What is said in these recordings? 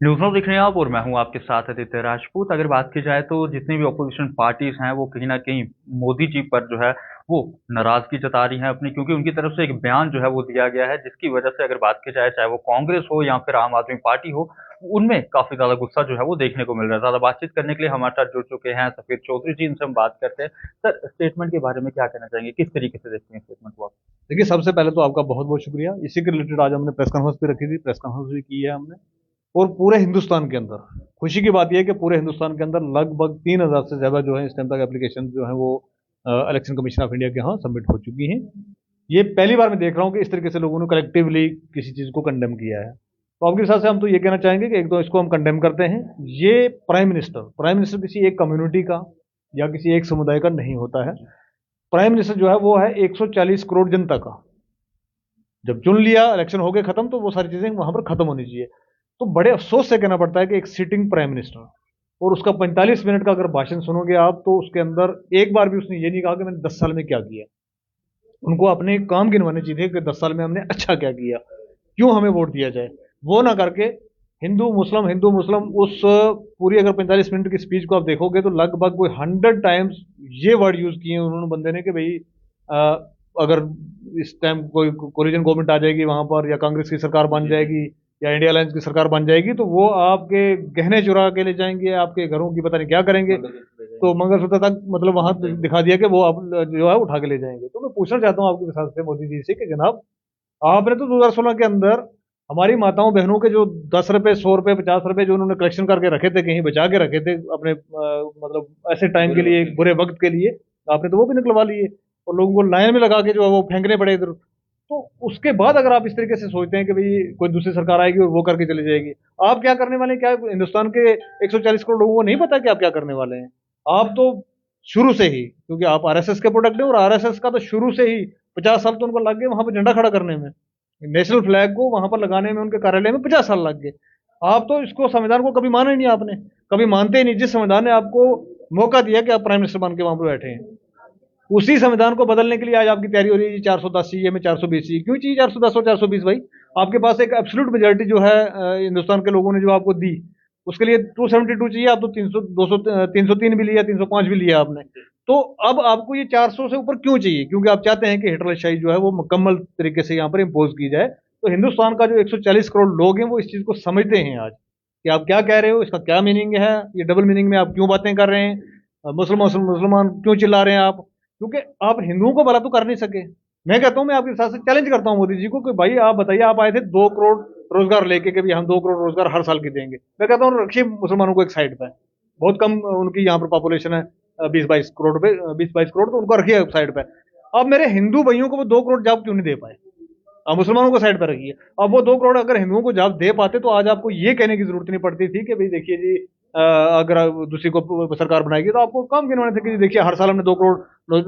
News now देख रहे हैं आप और मैं हूं आपके साथ आदित्य राजपूत। अगर बात की जाए तो जितनी भी ऑपोजिशन पार्टीज हैं वो कहीं ना कहीं मोदी जी पर जो है वो नाराजगी जता रही हैं अपनी, क्योंकि उनकी तरफ से एक बयान जो है वो दिया गया है जिसकी वजह से अगर बात की जाए चाहे वो कांग्रेस हो या फिर आम आदमी पार्टी हो, उनमें काफी ज्यादा गुस्सा जो है वो देखने को मिल रहा है। ज्यादा बातचीत करने के लिए हमारे साथ जुड़ चुके हैं सफीर चौधरी जी, इनसे हम बात करते हैं। सर, स्टेटमेंट के बारे में क्या कहना चाहेंगे, किस तरीके से देखते हैं स्टेटमेंट को आप? देखिए, सबसे पहले तो आपका बहुत बहुत शुक्रिया। इसी के रिलेटेड आज हमने प्रेस कॉन्फ्रेंस भी रखी थी, प्रेस कॉन्फ्रेंस भी की है हमने। और पूरे हिंदुस्तान के अंदर खुशी की बात यह है कि पूरे हिंदुस्तान के अंदर लगभग 3,000 से ज़्यादा जो है इस टाइम तक एप्लीकेशन जो है वो इलेक्शन कमीशन ऑफ इंडिया के यहाँ सबमिट हो चुकी हैं। ये पहली बार मैं देख रहा हूँ कि इस तरीके से लोगों ने कलेक्टिवली किसी चीज़ को कंडेम किया है। तो आपके हिसाब से हम तो ये कहना चाहेंगे कि एक तो इसको हम कंडेम करते हैं। ये प्राइम मिनिस्टर किसी एक कम्युनिटी का या किसी एक समुदाय का नहीं होता है। प्राइम मिनिस्टर जो है वो है 140 करोड़ जनता का। जब चुन लिया, इलेक्शन हो गए खत्म, तो वो सारी चीजें वहां पर खत्म होनी चाहिए। तो बड़े अफसोस से कहना पड़ता है कि एक सिटिंग प्राइम मिनिस्टर और उसका 45 मिनट का अगर भाषण सुनोगे आप, तो उसके अंदर एक बार भी उसने ये नहीं कहा कि मैंने 10 साल में क्या किया। उनको अपने काम गिनवाने चाहिए कि 10 साल में हमने अच्छा क्या किया, क्यों हमें वोट दिया जाए। वो ना करके हिंदू मुस्लिम उस पूरी अगर 45 मिनट की स्पीच को आप देखोगे तो लगभग कोई 100 टाइम्स ये वर्ड यूज किए उन्होंने बंदे ने कि भाई अगर इस टाइम कोई कोलिजन गवर्नमेंट आ जाएगी वहां पर, या कांग्रेस की सरकार बन जाएगी, या इंडिया अलायंस की सरकार बन जाएगी, तो वो आपके गहने चुरा के ले जाएंगे, आपके घरों की पता नहीं क्या करेंगे। तो मंगलसूत्र तक मतलब वहां दिखा दिया कि वो आप जो है उठा के ले जाएंगे। तो मैं पूछना चाहता हूँ आपके हिसाब से मोदी जी से कि जनाब, आपने तो 2016 के अंदर हमारी माताओं बहनों के जो 10 रुपए, 100 रुपए, 50 रुपए जो उन्होंने कलेक्शन करके रखे थे, कहीं बचा के रखे थे अपने मतलब ऐसे टाइम के लिए, बुरे वक्त के लिए, आपने तो वो भी निकलवा लिए और लोगों को लाइन में लगा के जो है वो फेंकने पड़े इधर। तो उसके बाद अगर आप इस तरीके से सोचते हैं कि भाई कोई दूसरी सरकार आएगी और वो करके चली जाएगी, आप क्या करने वाले हैं? क्या हिंदुस्तान के 140 करोड़ लोगों को नहीं पता कि आप क्या करने वाले हैं? आप तो शुरू से ही, क्योंकि आप आरएसएस के प्रोडक्ट हैं, और आरएसएस का तो शुरू से ही 50 साल तो उनको लग गए वहां पर झंडा खड़ा करने में, नेशनल फ्लैग को वहां पर लगाने में उनके कार्यालय में 50 साल लग गए। आप तो इसको संविधान को कभी माना ही नहीं आपने, कभी मानते ही नहीं। जिस संविधान ने आपको मौका दिया कि आप प्राइम मिनिस्टर बन के वहां पर बैठे हैं, उसी संविधान को बदलने के लिए आज आपकी तैयारी हो रही है 410 चाहिए, में 420 चाहिए। क्यों चाहिए 410 और 420 भाई? आपके पास एक एब्सोल्यूट मेजोरिटी जो है हिंदुस्तान के लोगों ने जो आपको दी, उसके लिए 272 चाहिए। आप तो 300, 200, 303 भी लिया, 305 भी लिया आपने। तो अब आपको ये 400 से ऊपर क्यों चाहिए? क्योंकि आप चाहते हैं कि हिटलरशाही जो है वो मुकम्मल तरीके से यहाँ पर इम्पोज की जाए। तो हिंदुस्तान का जो 140 करोड़ लोग हैं वो इस चीज को समझते हैं आज कि आप क्या कह रहे हो, इसका क्या मीनिंग है, ये डबल मीनिंग में आप क्यों बातें कर रहे हैं, मुसलमान मुसलमान क्यों चिल्ला रहे हैं आप, क्योंकि आप हिंदुओं को भला तो कर नहीं सके। मैं कहता हूं, मैं आपके साथ से चैलेंज करता हूं मोदी जी को कि भाई आप बताइए, आप आए थे 2 करोड़ रोजगार लेके कि भाई हम 2 करोड़ रोजगार हर साल की देंगे। मैं कहता हूँ रखिए मुसलमानों को एक साइड पे, बहुत कम उनकी यहाँ पर पॉपुलेशन है, 20-22 करोड़ पे, 20-22 करोड़, तो उनको रखिए साइड पे। अब मेरे हिंदू भाइयों को वो 2 करोड़ जॉब क्यों नहीं दे पाए? अब मुसलमानों को साइड पर रखिए। अब वो 2 करोड़ अगर हिंदुओं को जॉब दे पाते तो आज आपको ये कहने की जरूरत नहीं पड़ती थी कि भाई देखिए जी, अगर दूसरी को सरकार बनाएगी तो आपको काम गिनवाने थे कि देखिए हर साल हमने 2 करोड़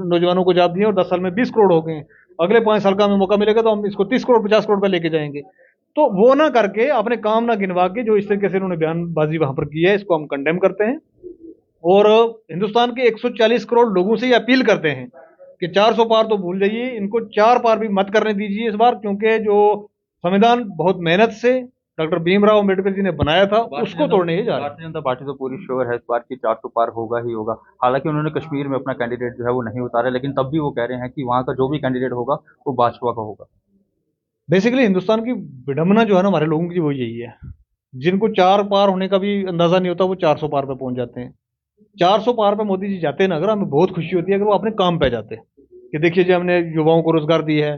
नौजवानों को जॉब दिए और 10 साल में 20 करोड़ हो गए हैं, अगले 5 साल का हमें मौका मिलेगा तो हम इसको 30 करोड़, 50 करोड़ पे लेके जाएंगे। तो वो ना करके अपने काम ना गिनवा के जो इस तरीके से इन्होंने बयानबाजी वहां पर की है, इसको हम कंडेम करते हैं। और हिंदुस्तान के 140 करोड़ लोगों से ये अपील करते हैं कि 400 पार तो भूल जाइए, इनको 4 पार भी मत करने दीजिए इस बार, क्योंकि जो संविधान बहुत मेहनत से डॉक्टर भीमराव अम्बेडकर जी ने बनाया था उसको तोड़ने ही जा रहे हैं। भारतीय जनता पार्टी तो पूरी श्योर है इस बार की 400 पार होगा ही होगा। हालांकि उन्होंने कश्मीर में अपना कैंडिडेट जो है वो नहीं उतारा, लेकिन तब भी वो कह रहे हैं कि वहां का जो भी कैंडिडेट होगा वो भाजपा का होगा। बेसिकली हिंदुस्तान की विडंबना जो है ना हमारे लोगों की, वो यही है। जिनको 4 पार होने का भी अंदाजा नहीं होता वो 400 पार पे पहुंच जाते हैं। 400 पार पे मोदी जी जाते हैं ना, अगर हमें बहुत खुशी होती है अगर वो अपने काम पे जाते, कि देखिए जी हमने युवाओं को रोजगार दी है,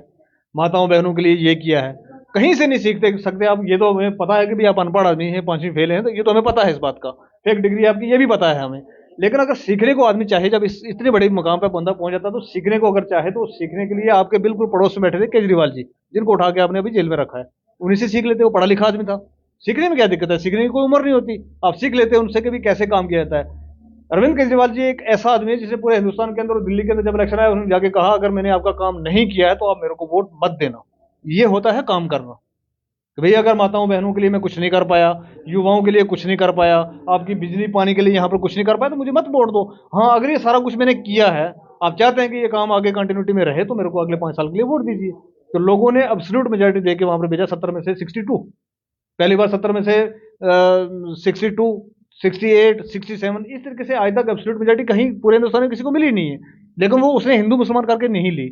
माताओं बहनों के लिए ये किया है। कहीं से नहीं सीखते सकते आप, ये तो हमें पता है कि भी आप अनपढ़ आदमी हैं, 5वीं फेल हैं, तो ये तो हमें पता है इस बात का। फेक डिग्री आपकी, ये भी पता है हमें। लेकिन अगर सीखने को आदमी चाहे, जब इतने बड़े मकाम पर बंदा पहुंच जाता है, तो सीखने को अगर चाहे तो सीखने के लिए आपके बिल्कुल पड़ोस में बैठे थे केजरीवाल जी, जिनको उठा के आपने अभी जेल में रखा है, उन्हीं से सीख लेते। वो पढ़ा लिखा आदमी था, सीखने में क्या दिक्कत है? सीखने की कोई उम्र नहीं होती, आप सीख लेते हैं उनसे कि भी कैसे काम किया जाता है। अरविंद केजरीवाल जी एक ऐसा आदमी है जिसे पूरे हिंदुस्तान के अंदर और दिल्ली के अंदर जब इलेक्शन आया, उन्होंने जाके कहा अगर मैंने आपका काम नहीं किया है तो आप मेरे को वोट मत देना। ये होता है काम करना। कि भाई अगर माताओं बहनों के लिए मैं कुछ नहीं कर पाया, युवाओं के लिए कुछ नहीं कर पाया, आपकी बिजली पानी के लिए यहाँ पर कुछ नहीं कर पाया, तो मुझे मत वोट दो। हाँ, अगर ये सारा कुछ मैंने किया है, आप चाहते हैं कि ये काम आगे कंटिन्यूटी में रहे, तो मेरे को अगले 5 साल के लिए वोट दीजिए। तो लोगों ने एब्सोल्यूट मेजोरिटी देके वहां पर भेजा, 70 में से 62। पहली बार 70 में से 62, 68, 67 इस तरीके से आज तक एब्सोल्यूट मेजोरिटी कहीं पूरे हिंदुस्तान में किसी को मिली नहीं है। लेकिन वो उसने हिंदू मुसलमान करके नहीं ली।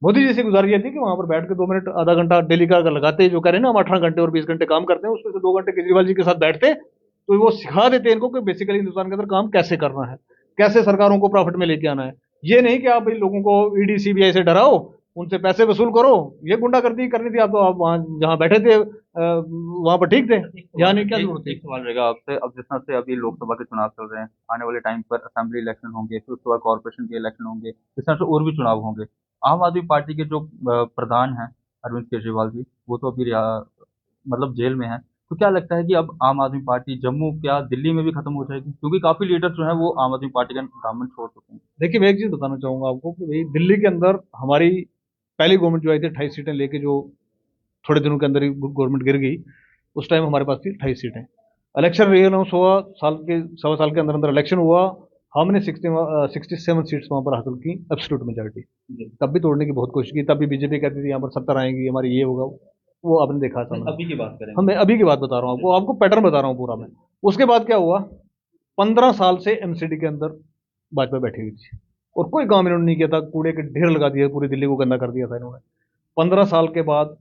मोदी जी से गुजारिश ये थी कि वहां पर बैठ के 2 मिनट आधा घंटा डेली का अगर लगाते, जो कह रहे हैं ना हम 18 घंटे और 20 घंटे काम करते हैं, उसमें से 2 घंटे केजरीवाल जी के साथ बैठते तो वो सिखा देते इनको कि बेसिकली हिंदुस्तान के अंदर काम कैसे करना है, कैसे सरकारों को प्रॉफिट में लेके आना है। ये नहीं कि आप भाई लोगों को ईडी सीबीआई से डराओ, उनसे पैसे वसूल करो। ये गुंडागर्दी करनी थी आप तो आप वहां जहां बैठे थे वहां पर ठीक थे, यहाँ नहीं, क्या जरूरत थी। एक सवाल रहेगा आपसे, अब जिस तरह से अभी लोकसभा के चुनाव चल रहे हैं, आने वाले टाइम पर असेंबली इलेक्शन होंगे, फिर उसके बाद कॉर्पोरेशन के इलेक्शन होंगे, इस तरह से और भी चुनाव होंगे। आम आदमी पार्टी के जो प्रधान हैं अरविंद केजरीवाल जी, वो तो अभी मतलब जेल में हैं। तो क्या लगता है कि अब आम आदमी पार्टी जम्मू क्या दिल्ली में भी खत्म हो जाएगी, क्योंकि काफी लीडर जो हैं वो आम आदमी पार्टी का दामन छोड़ चुके हैं। देखिए मैं एक चीज बताना चाहूंगा आपको कि भाई दिल्ली के अंदर हमारी पहली गवर्नमेंट जो आई थी 28 सीटें लेके, जो थोड़े दिनों के अंदर ही गवर्नमेंट गिर गई, उस टाइम हमारे पास थी 28 सीटें। इलेक्शन री अनाउंस हुआ, साल के सवा साल के अंदर अंदर इलेक्शन हुआ, हमने 67 सीट्स वहां पर हासिल की एब्सोल्यूट मेजोरिटी। तब भी तोड़ने की बहुत कोशिश की, तब भी बीजेपी कहती थी यहाँ पर 70 आएंगी, हमारी ये होगा, वो आपने देखा था। अभी की बात करें, हम मैं अभी की बात बता रहा हूँ आपको, आपको पैटर्न बता रहा हूँ पूरा मैं। उसके बाद क्या हुआ, 15 साल से एमसीडी के अंदर भाजपा बैठी हुई थी और कोई काम इन्होंने नहीं किया था, कूड़े के ढेर लगा दिया, पूरी दिल्ली को गंदा कर दिया था इन्होंने। 15 साल के बाद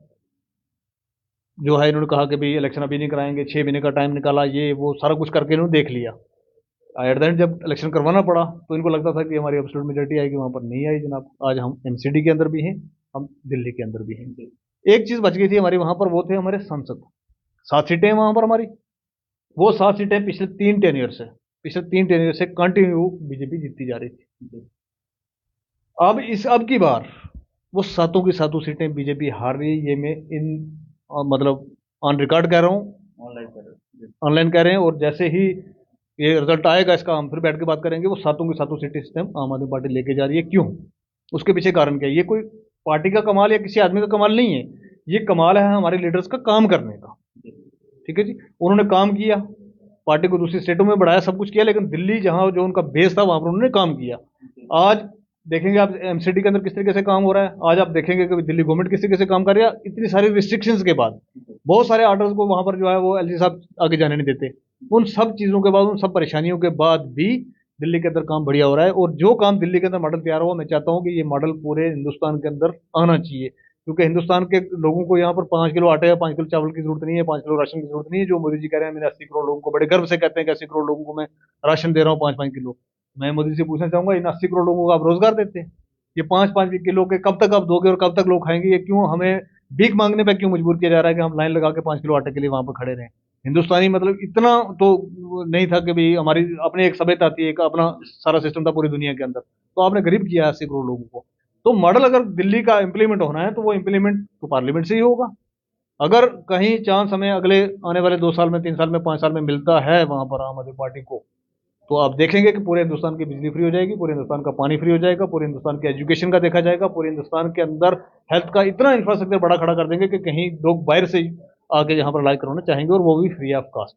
जो है इन्होंने कहा कि भाई इलेक्शन अभी नहीं कराएंगे, 6 महीने का टाइम निकाला, ये वो सारा कुछ करके इन्होंने देख लिया। एट द एंड जब इलेक्शन करवाना पड़ा तो इनको लगता था कि हमारी एब्सोल्यूट मेजोरिटी आएगी, वहां पर नहीं आई जनाब। आज हम एमसीडी के अंदर भी हैं, हम दिल्ली के अंदर भी हैं। एक चीज बच गई थी हमारी वहां पर, वो थे हमारे सांसद। 7 सीटें वहां पर हमारी, वो 7 सीटें पिछले 3 टेन्योर से कंटिन्यू बीजेपी जीतती जा रही थी। अब की बार वो सातों की सातों सीटें बीजेपी हार रही है। ये मैं इन मतलब ऑन रिकॉर्ड कह रहा हूँ, ऑनलाइन कर ऑनलाइन कह रहे हैं। और जैसे ही ये रिजल्ट आएगा इसका हम फिर बैठ के बात करेंगे। वो सातों की सातों सीटें इस टाइम आम आदमी पार्टी लेके जा रही है। क्यों? उसके पीछे कारण क्या है? ये कोई पार्टी का कमाल या किसी आदमी का कमाल नहीं है, ये कमाल है हमारे लीडर्स का काम करने का। ठीक है जी, उन्होंने काम किया, पार्टी को दूसरी स्टेटों में बढ़ाया, सब कुछ किया, लेकिन दिल्ली जहां जो उनका बेस था वहां पर उन्होंने काम किया। आज देखेंगे आप एमसीडी के अंदर किस तरीके से काम हो रहा है, आज आप देखेंगे कि दिल्ली गवर्नमेंट किस तरीके से काम कर रही है। इतनी सारी रिस्ट्रिक्शंस के बाद बहुत सारे ऑर्डर्स को वहां पर जो है वो एलजी साहब आगे जाने नहीं देते। उन सब चीजों के बाद, उन सब परेशानियों के बाद भी दिल्ली के अंदर काम बढ़िया हो रहा है। और जो काम दिल्ली के अंदर मॉडल तैयार हुआ, मैं चाहता हूँ कि ये मॉडल पूरे हिंदुस्तान के अंदर आना चाहिए। क्योंकि हिंदुस्तान के लोगों को यहाँ पर 5 किलो आटे या 5 किलो चावल की जरूरत नहीं है, 5 किलो राशन की जरूरत नहीं है। जो मोदी जी कह रहे हैं, मैंने 80 करोड़ लोगों को बड़े गर्व से कहते हैं कि 80 करोड़ लोगों को मैं राशन दे रहा हूँ 5-5 किलो। मैं मोदी जी से पूछना चाहूंगा, इन 80 करोड़ लोगों को आप रोजगार देते हैं, ये 5-5 किलो के कब तक आप दोगे और कब तक लोग खाएंगे? ये क्यों हमें भीख मांगने पे क्यों मजबूर किया जा रहा है कि हम लाइन लगा के 5 किलो आटे के लिए वहां पर खड़े रहें? हिंदुस्तानी मतलब इतना तो नहीं था कि भाई हमारी अपनी एक सभ्यता थी, एक अपना सारा सिस्टम था पूरी दुनिया के अंदर। तो आपने गरीब किया 80 करोड़ लोगों को। तो मॉडल अगर दिल्ली का इंप्लीमेंट होना है तो वो इंप्लीमेंट तो पार्लियामेंट से ही होगा। अगर कहीं चांस हमें अगले आने वाले 2 साल में, 3 साल में, 5 साल में मिलता है वहां पर आम आदमी पार्टी को, तो आप देखेंगे कि पूरे हिंदुस्तान की बिजली फ्री हो जाएगी, पूरे हिंदुस्तान का पानी फ्री हो जाएगा, पूरे हिंदुस्तान के एजुकेशन का देखा जाएगा, पूरे हिंदुस्तान के अंदर हेल्थ का इतना इंफ्रास्ट्रक्चर बड़ा खड़ा कर देंगे कि कहीं लोग बाहर से आके यहाँ पर इलाज करवाना चाहेंगे, और वो भी फ्री ऑफ कास्ट।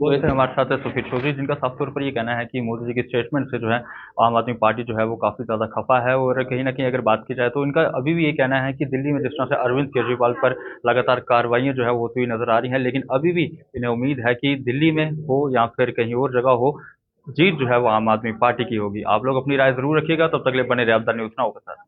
वो ऐसे हमारे साथ है सुखीर चौधरी, जिनका साफ तौर पर ये कहना है कि मोदी जी के स्टेटमेंट से जो है आम आदमी पार्टी जो है वो काफ़ी ज़्यादा खफा है। और कहीं ना कहीं अगर बात की जाए तो इनका अभी भी ये कहना है कि दिल्ली में जिस तरह से अरविंद केजरीवाल पर लगातार कार्रवाइयाँ जो है वो होती हुई नजर आ रही हैं, लेकिन अभी भी इन्हें उम्मीद है कि दिल्ली में हो या फिर कहीं और जगह हो, जीत जो है वो आम आदमी पार्टी की होगी। आप लोग अपनी राय जरूर रखिएगा, तब तक के लिए बने रहे आप द न्यूज़ नाउ के साथ।